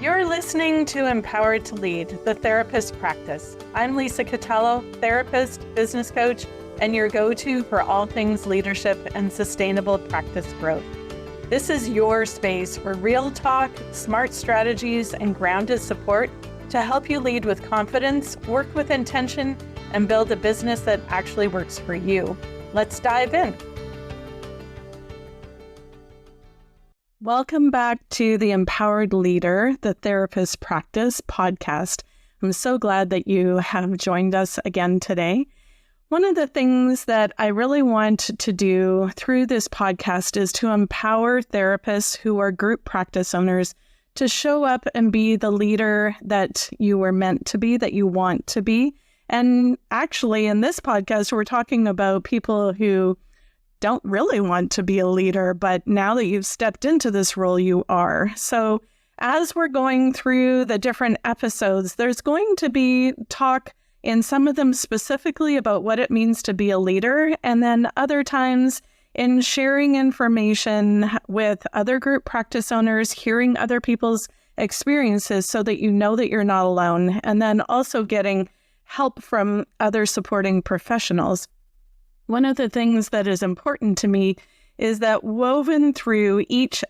You're listening to Empowered to Lead, the therapist practice. I'm Lisa Catallo, therapist, business coach, and your go-to for all things leadership and sustainable practice growth. This is your space for real talk, smart strategies, and grounded support to help you lead with confidence, work with intention, and build a business that actually works for you. Let's dive in. Welcome back to the Empowered Leader, the Therapist Practice podcast. I'm so glad that you have joined us again today. One of the things that I really want to do through this podcast is to empower therapists who are group practice owners to show up and be the leader that you were meant to be, that you want to be. And actually, in this podcast, we're talking about people who don't really want to be a leader, but now that you've stepped into this role, you are. So as we're going through the different episodes, there's going to be talk in some of them specifically about what it means to be a leader, and then other times in sharing information with other group practice owners, hearing other people's experiences so that you know that you're not alone, and then also getting help from other supporting professionals. One of the things that is important to me is that woven through each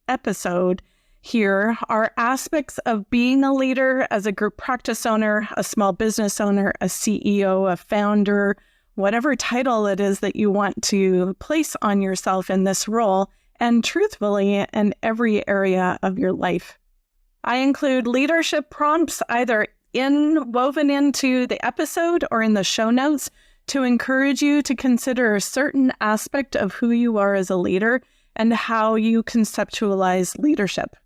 episode here are aspects of being a leader as a group practice owner, a small business owner, a CEO, a founder, whatever title it is that you want to place on yourself in this role, and truthfully, in every area of your life. I include leadership prompts either woven into the episode or in the show notes to encourage you to consider a certain aspect of who you are as a leader and how you conceptualize leadership.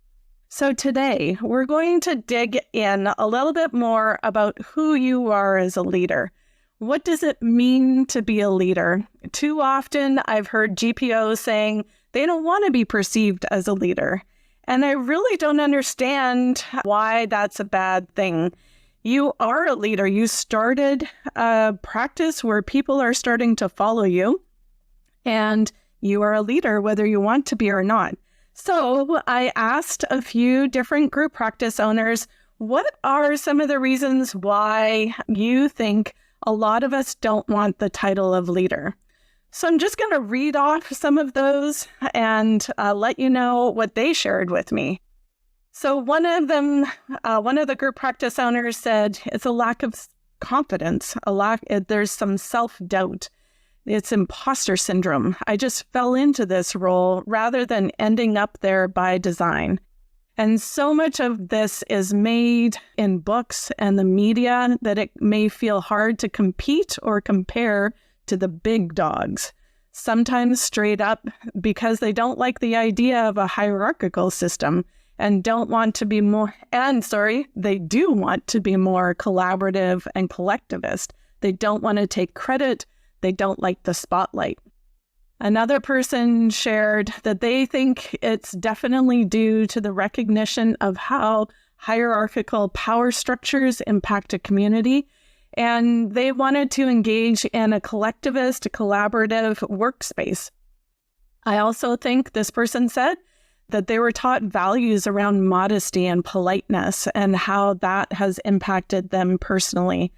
So today, we're going to dig in a little bit more about who you are as a leader. What does it mean to be a leader? Too often, I've heard GPOs saying they don't want to be perceived as a leader. And I really don't understand why that's a bad thing. You are a leader. You started a practice where people are starting to follow you, and you are a leader whether you want to be or not. So I asked a few different group practice owners, what are some of the reasons why you think a lot of us don't want the title of leader? So I'm just going to read off some of those and let you know what they shared with me. So one of the group practice owners said it's a lack of confidence, there's some self-doubt. It's imposter syndrome. I just fell into this role rather than ending up there by design. And so much of this is made in books and the media that it may feel hard to compete or compare to the big dogs. Sometimes straight up because they don't like the idea of a hierarchical system and they do want to be more collaborative and collectivist. They don't want to take credit. They don't like the spotlight. Another person shared that they think it's definitely due to the recognition of how hierarchical power structures impact a community, and they wanted to engage in a collectivist, collaborative workspace. I also think this person said that they were taught values around modesty and politeness and how that has impacted them personally.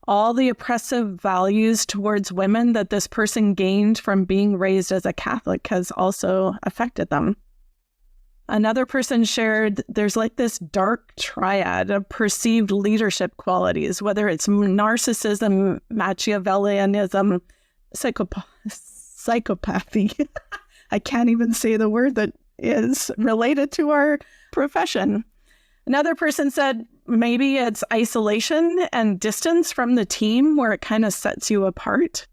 All the oppressive values towards women that this person gained from being raised as a Catholic has also affected them. Another person shared there's like this dark triad of perceived leadership qualities, whether it's narcissism, Machiavellianism, psychopathy. I can't even say the word that is related to our profession. Another person said maybe it's isolation and distance from the team where it kind of sets you apart,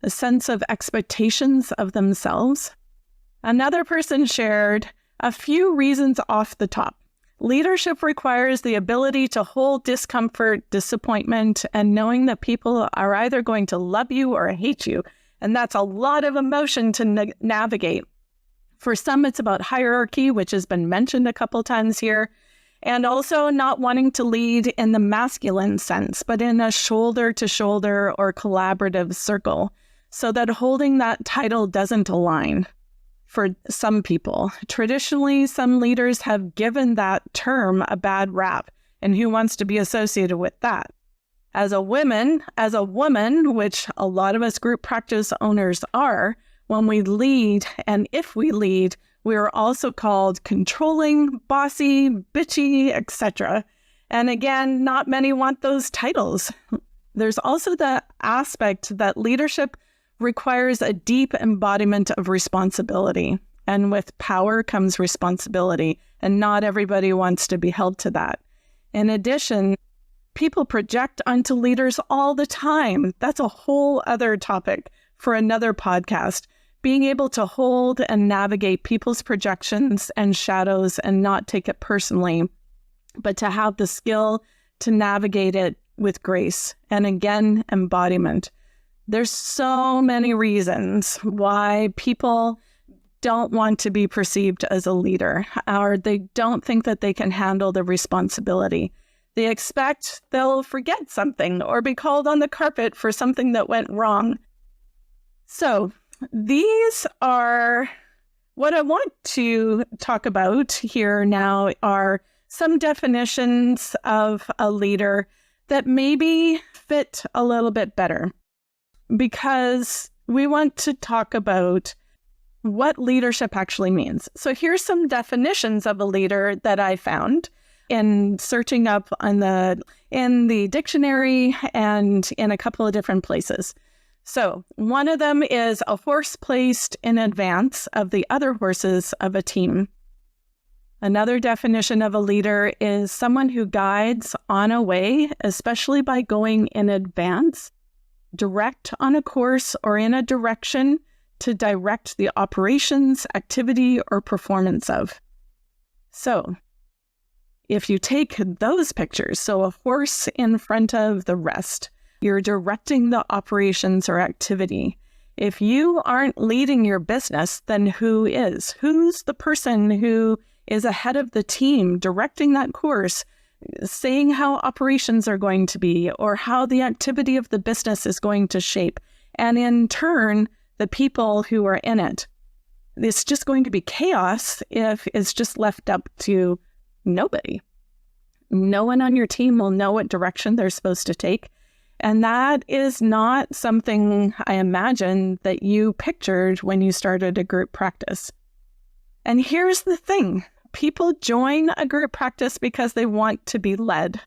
a sense of expectations of themselves. Another person shared a few reasons off the top. Leadership requires the ability to hold discomfort, disappointment, and knowing that people are either going to love you or hate you. And that's a lot of emotion to navigate. For some, it's about hierarchy, which has been mentioned a couple times here, and also not wanting to lead in the masculine sense, but in a shoulder-to-shoulder or collaborative circle, so that holding that title doesn't align. for some people. Traditionally, some leaders have given that term a bad rap, and who wants to be associated with that? As a woman, which a lot of us group practice owners are, when we lead, and if we lead, we are also called controlling, bossy, bitchy, etc. And again, not many want those titles. There's also the aspect that leadership requires a deep embodiment of responsibility. And with power comes responsibility, and not everybody wants to be held to that. In addition, people project onto leaders all the time. That's a whole other topic for another podcast. Being able to hold and navigate people's projections and shadows and not take it personally, but to have the skill to navigate it with grace. And again, embodiment. There's so many reasons why people don't want to be perceived as a leader, or they don't think that they can handle the responsibility. They expect they'll forget something or be called on the carpet for something that went wrong. So these are what I want to talk about here now are some definitions of a leader that maybe fit a little bit better, because we want to talk about what leadership actually means. So here's some definitions of a leader that I found in searching up in the dictionary and in a couple of different places. So one of them is a horse placed in advance of the other horses of a team. Another definition of a leader is someone who guides on a way, especially by going in advance, direct on a course or in a direction to direct the operations, activity, or performance of. So if you take those pictures, so a horse in front of the rest, you're directing the operations or activity. If you aren't leading your business, then who is? Who's the person who is ahead of the team, directing that course, saying how operations are going to be or how the activity of the business is going to shape, and in turn, the people who are in it? It's just going to be chaos if it's just left up to nobody. No one on your team will know what direction they're supposed to take. And that is not something I imagine that you pictured when you started a group practice. And here's the thing. People join a group practice because they want to be led.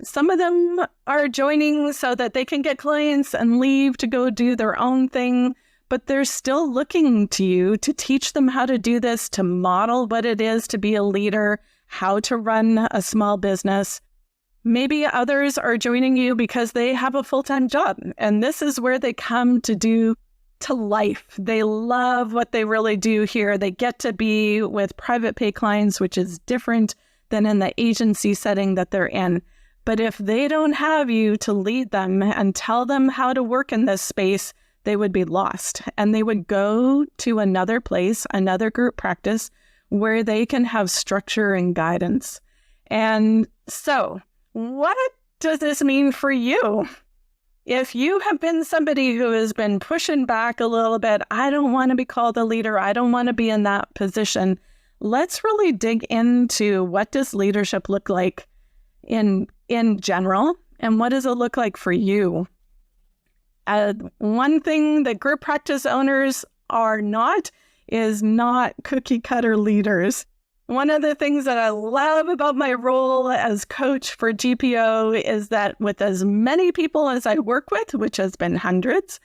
Some of them are joining so that they can get clients and leave to go do their own thing, but they're still looking to you to teach them how to do this, to model what it is to be a leader, how to run a small business. Maybe others are joining you because they have a full-time job, and this is where they come to life. They love what they really do here. They get to be with private pay clients, which is different than in the agency setting that they're in. But if they don't have you to lead them and tell them how to work in this space, they would be lost, and they would go to another place, another group practice, where they can have structure and guidance. And so, what does this mean for you? If you have been somebody who has been pushing back a little bit, I don't want to be called a leader, I don't want to be in that position, let's really dig into what does leadership look like in general, and what does it look like for you? One thing that group practice owners are not is not cookie cutter leaders. One of the things that I love about my role as coach for GPO is that with as many people as I work with, which has been hundreds,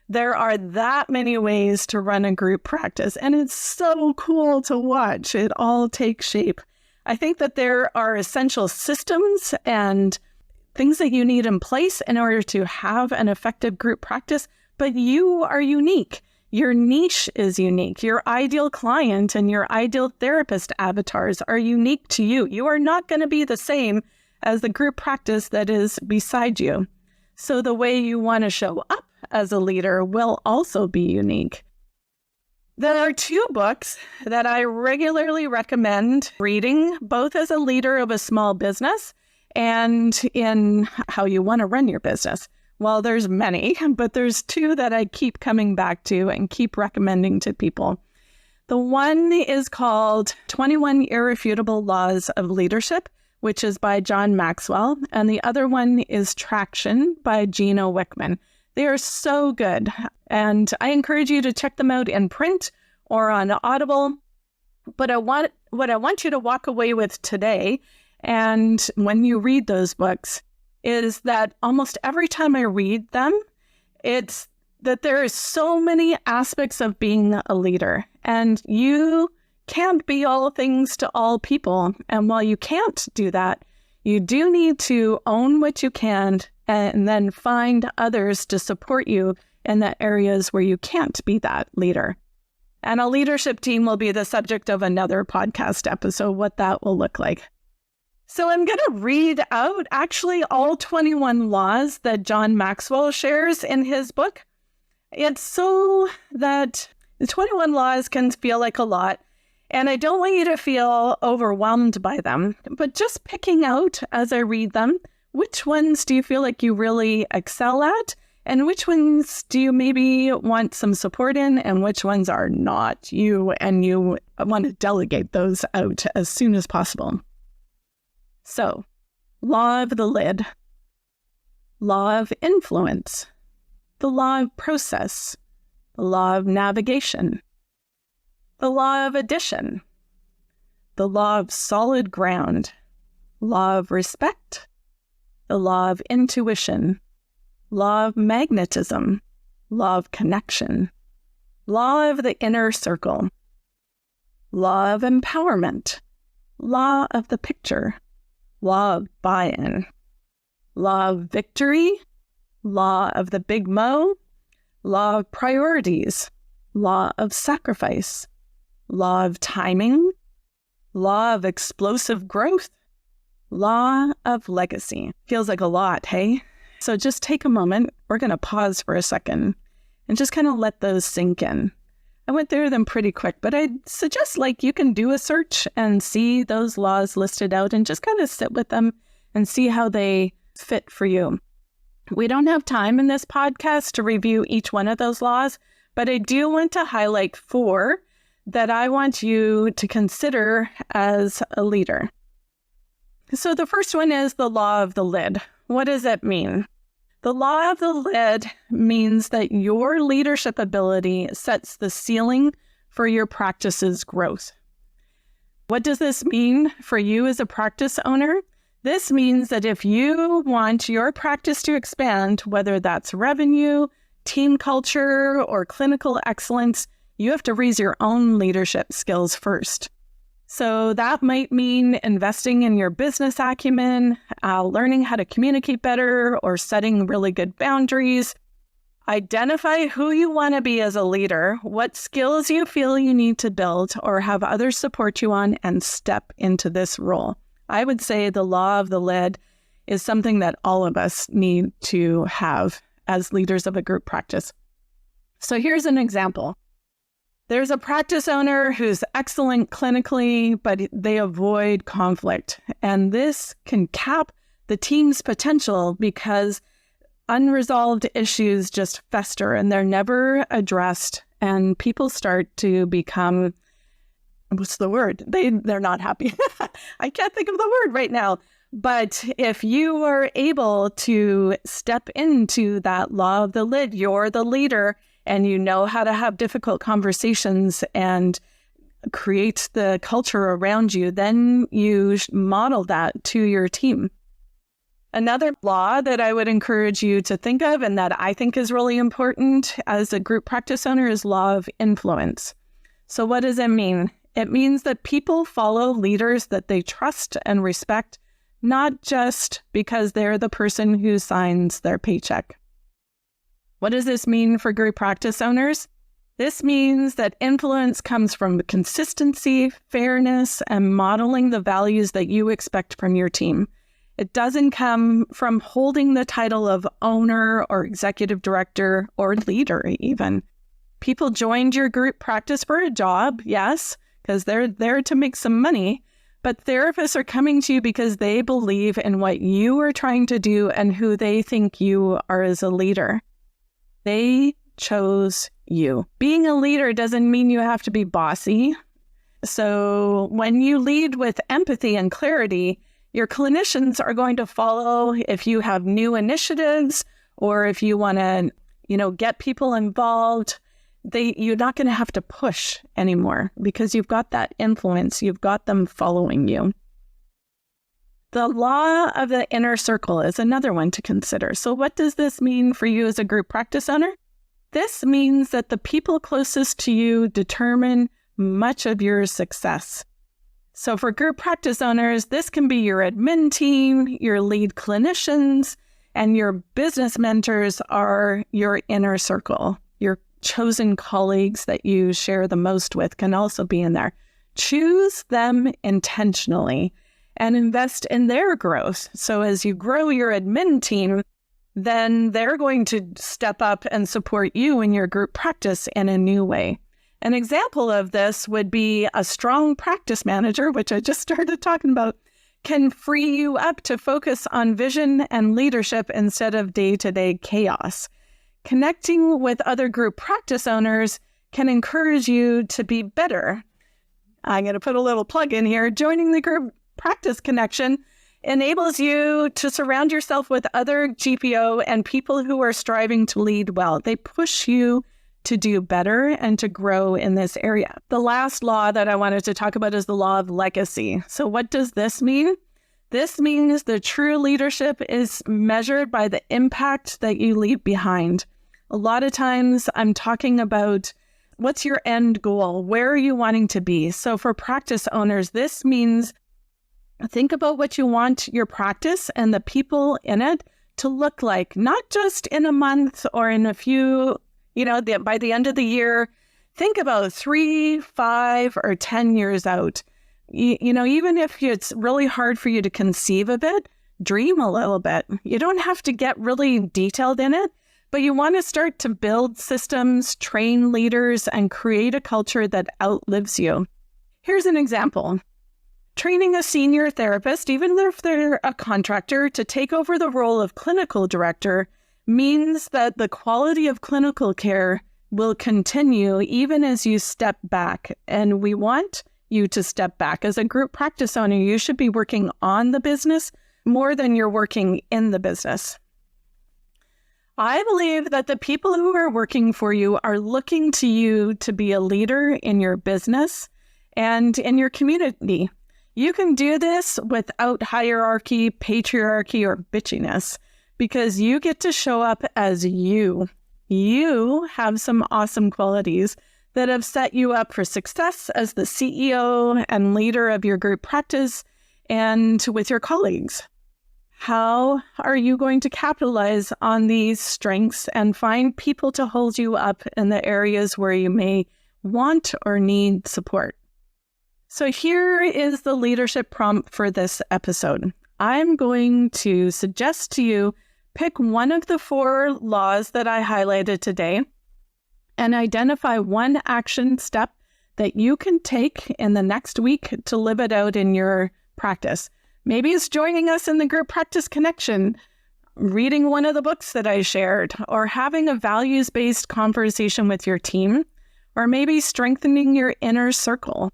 there are that many ways to run a group practice. And it's so cool to watch it all take shape. I think that there are essential systems and things that you need in place in order to have an effective group practice, but you are unique. Your niche is unique. Your ideal client and your ideal therapist avatars are unique to you. You are not going to be the same as the group practice that is beside you. So the way you want to show up as a leader will also be unique. There are 2 books that I regularly recommend reading, both as a leader of a small business and in how you want to run your business. Well, there's many, but there's 2 that I keep coming back to and keep recommending to people. The one is called 21 Irrefutable Laws of Leadership, which is by John Maxwell, and the other one is Traction by Gino Wickman. They are so good, and I encourage you to check them out in print or on Audible. But what I want you to walk away with today, and when you read those books, is that almost every time I read them, it's that there are so many aspects of being a leader, and you can't be all things to all people. And while you can't do that, you do need to own what you can and then find others to support you in the areas where you can't be that leader. And a leadership team will be the subject of another podcast episode, what that will look like. So I'm going to read out actually all 21 laws that John Maxwell shares in his book. It's so that the 21 laws can feel like a lot, and I don't want you to feel overwhelmed by them, but just picking out as I read them, which ones do you feel like you really excel at, and which ones do you maybe want some support in, and which ones are not you, and you want to delegate those out as soon as possible. So, law of the lid, law of influence, the law of process, the law of navigation, the law of addition, the law of solid ground, law of respect, the law of intuition, law of magnetism, law of connection, law of the inner circle, law of empowerment, law of the picture, law of buy-in, law of victory, law of the big mo, law of priorities, law of sacrifice, law of timing, law of explosive growth, law of legacy. Feels like a lot, hey? So just take a moment. We're going to pause for a second and just kind of let those sink in. I went through them pretty quick, but I'd suggest you can do a search and see those laws listed out and just kind of sit with them and see how they fit for you. We don't have time in this podcast to review each one of those laws, but I do want to highlight 4 that I want you to consider as a leader. So the first one is the law of the lid. What does it mean? The law of the lid means that your leadership ability sets the ceiling for your practice's growth. What does this mean for you as a practice owner? This means that if you want your practice to expand, whether that's revenue, team culture, or clinical excellence, you have to raise your own leadership skills first. So that might mean investing in your business acumen, learning how to communicate better, or setting really good boundaries. Identify who you want to be as a leader, what skills you feel you need to build or have others support you on, and step into this role. I would say the law of the lid is something that all of us need to have as leaders of a group practice. So here's an example. There's a practice owner who's excellent clinically, but they avoid conflict. And this can cap the team's potential because unresolved issues just fester and they're never addressed. And people start to become, what's the word? They're not happy. I can't think of the word right now. But if you are able to step into that law of the lid, you're the leader, and you know how to have difficult conversations and create the culture around you, then you model that to your team. Another law that I would encourage you to think of and that I think is really important as a group practice owner is law of influence. So what does it mean? It means that people follow leaders that they trust and respect, not just because they're the person who signs their paycheck. What does this mean for group practice owners? This means that influence comes from consistency, fairness, and modeling the values that you expect from your team. It doesn't come from holding the title of owner or executive director or leader even. People joined your group practice for a job, yes, because they're there to make some money, but therapists are coming to you because they believe in what you are trying to do and who they think you are as a leader. They chose you. Being a leader doesn't mean you have to be bossy. So when you lead with empathy and clarity, your clinicians are going to follow if you have new initiatives or if you want to, get people involved. You're not going to have to push anymore because you've got that influence. You've got them following you. The law of the inner circle is another one to consider. So what does this mean for you as a group practice owner? This means that the people closest to you determine much of your success. So for group practice owners, this can be your admin team, your lead clinicians, and your business mentors are your inner circle. Your chosen colleagues that you share the most with can also be in there. Choose them intentionally and invest in their growth. So as you grow your admin team, then they're going to step up and support you in your group practice in a new way. An example of this would be a strong practice manager, which I just started talking about, can free you up to focus on vision and leadership instead of day-to-day chaos. Connecting with other group practice owners can encourage you to be better. I'm going to put a little plug in here. Joining the group practice connection enables you to surround yourself with other GPO and people who are striving to lead well. They push you to do better and to grow in this area. The last law that I wanted to talk about is the law of legacy. So what does this mean? This means the true leadership is measured by the impact that you leave behind. A lot of times I'm talking about what's your end goal? Where are you wanting to be? So for practice owners, this means think about what you want your practice and the people in it to look like, not just in a month or in a few, by the end of the year. Think about 3, 5, or 10 years out. Even if it's really hard for you to conceive of it, dream a little bit. You don't have to get really detailed in it, but you want to start to build systems, train leaders, and create a culture that outlives you. Here's an example. Training a senior therapist, even if they're a contractor, to take over the role of clinical director means that the quality of clinical care will continue even as you step back. And we want you to step back. As a group practice owner, you should be working on the business more than you're working in the business. I believe that the people who are working for you are looking to you to be a leader in your business and in your community. You can do this without hierarchy, patriarchy, or bitchiness because you get to show up as you. You have some awesome qualities that have set you up for success as the CEO and leader of your group practice and with your colleagues. How are you going to capitalize on these strengths and find people to hold you up in the areas where you may want or need support? So here is the leadership prompt for this episode. I'm going to suggest to you pick one of the 4 laws that I highlighted today and identify one action step that you can take in the next week to live it out in your practice. Maybe it's joining us in the Group Practice Connection, reading one of the books that I shared, or having a values-based conversation with your team, or maybe strengthening your inner circle.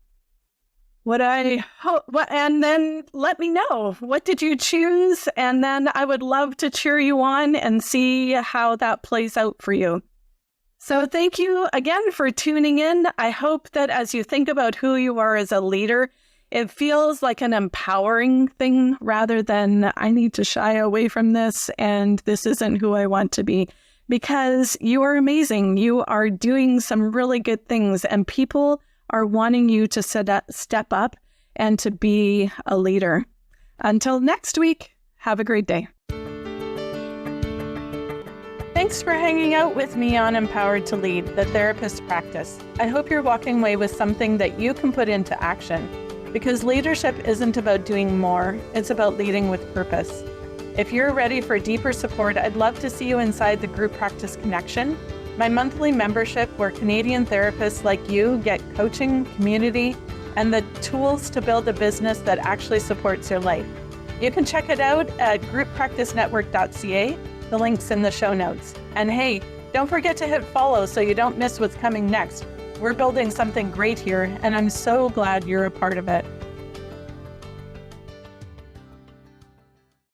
And then let me know, what did you choose? And then I would love to cheer you on and see how that plays out for you. So thank you again for tuning in. I hope that as you think about who you are as a leader, it feels like an empowering thing rather than I need to shy away from this and this isn't who I want to be. Because you are amazing. You are doing some really good things and people are wanting you to step up and to be a leader. Until next week, have a great day. Thanks for hanging out with me on Empowered to Lead, the therapist practice. I hope you're walking away with something that you can put into action, because leadership isn't about doing more, it's about leading with purpose. If you're ready for deeper support, I'd love to see you inside the Group Practice Connection, my monthly membership where Canadian therapists like you get coaching, community, and the tools to build a business that actually supports your life. You can check it out at grouppracticenetwork.ca. The link's in the show notes. And hey, Don't forget to hit follow so you don't miss what's coming next. We're building something great here, and I'm so glad you're a part of it.